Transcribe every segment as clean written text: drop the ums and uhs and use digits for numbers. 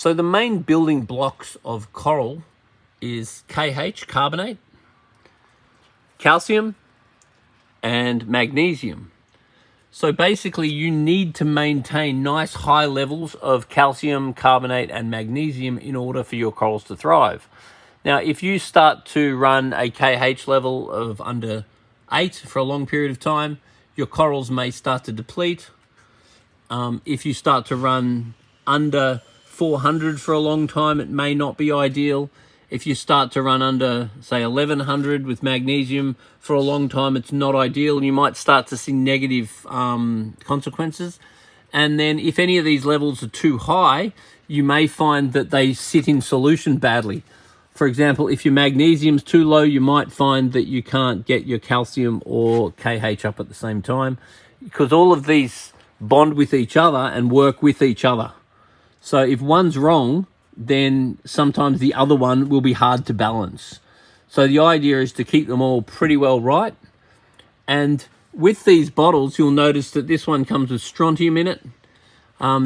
So the main building blocks of coral is KH, carbonate, calcium, and magnesium. So basically you need to maintain nice high levels of calcium, carbonate, and magnesium in order for your corals to thrive. Now, if you start to run a KH level of under 8 for a long period of time, your corals may start to deplete. If you start to run under 400 for a long time, it may not be ideal. If you start to run under, say, 1100 with magnesium for a long time, it's not ideal, and you might start to see negative consequences. And then if any of these levels are too high, you may find that they sit in solution badly. For example, if your magnesium's too low, you might find that you can't get your calcium or KH up at the same time, because all of these bond with each other and work with each other. So if one's wrong, then sometimes the other one will be hard to balance. So the idea is to keep them all pretty well right. And with these bottles, you'll notice that this one comes with strontium in it.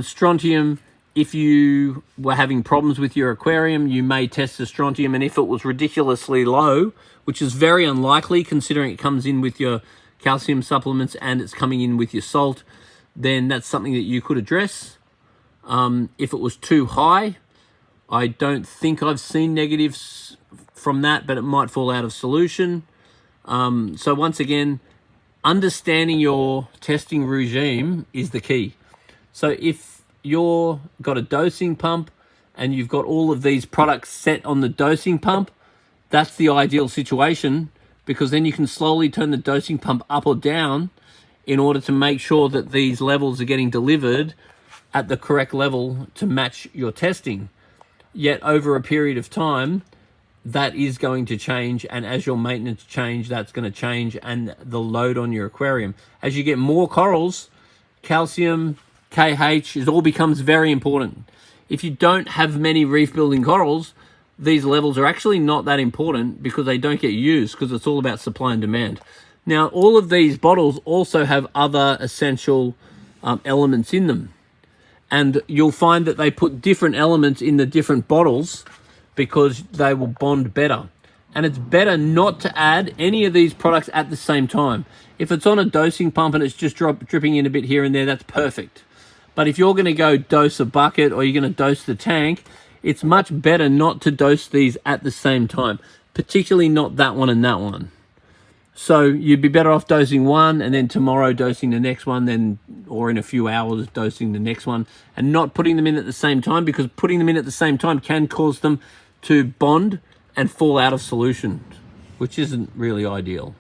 Strontium, if you were having problems with your aquarium, you may test the strontium, and if it was ridiculously low, which is very unlikely considering it comes in with your calcium supplements and it's coming in with your salt, then that's something that you could address. If it was too high, I don't think I've seen negatives from that, but it might fall out of solution. So once again, understanding your testing regime is the key. So if you've got a dosing pump and you've got all of these products set on the dosing pump, that's the ideal situation, because then you can slowly turn the dosing pump up or down in order to make sure that these levels are getting delivered at the correct level to match your testing. Yet over a period of time, that is going to change, and as your maintenance change, that's going to change, and the load on your aquarium. As you get more corals, calcium, KH, it all becomes very important. If you don't have many reef building corals, these levels are actually not that important because they don't get used, because it's all about supply and demand. Now, all of these bottles also have other essential elements in them. And you'll find that they put different elements in the different bottles because they will bond better. And it's better not to add any of these products at the same time. If it's on a dosing pump and it's just dripping in a bit here and there, that's perfect. But if you're going to go dose a bucket or you're going to dose the tank, it's much better not to dose these at the same time, particularly not that one and that one. So you'd be better off dosing one and then tomorrow dosing the next one, then, or in a few hours dosing the next one, and not putting them in at the same time, because putting them in at the same time can cause them to bond and fall out of solution, which isn't really ideal.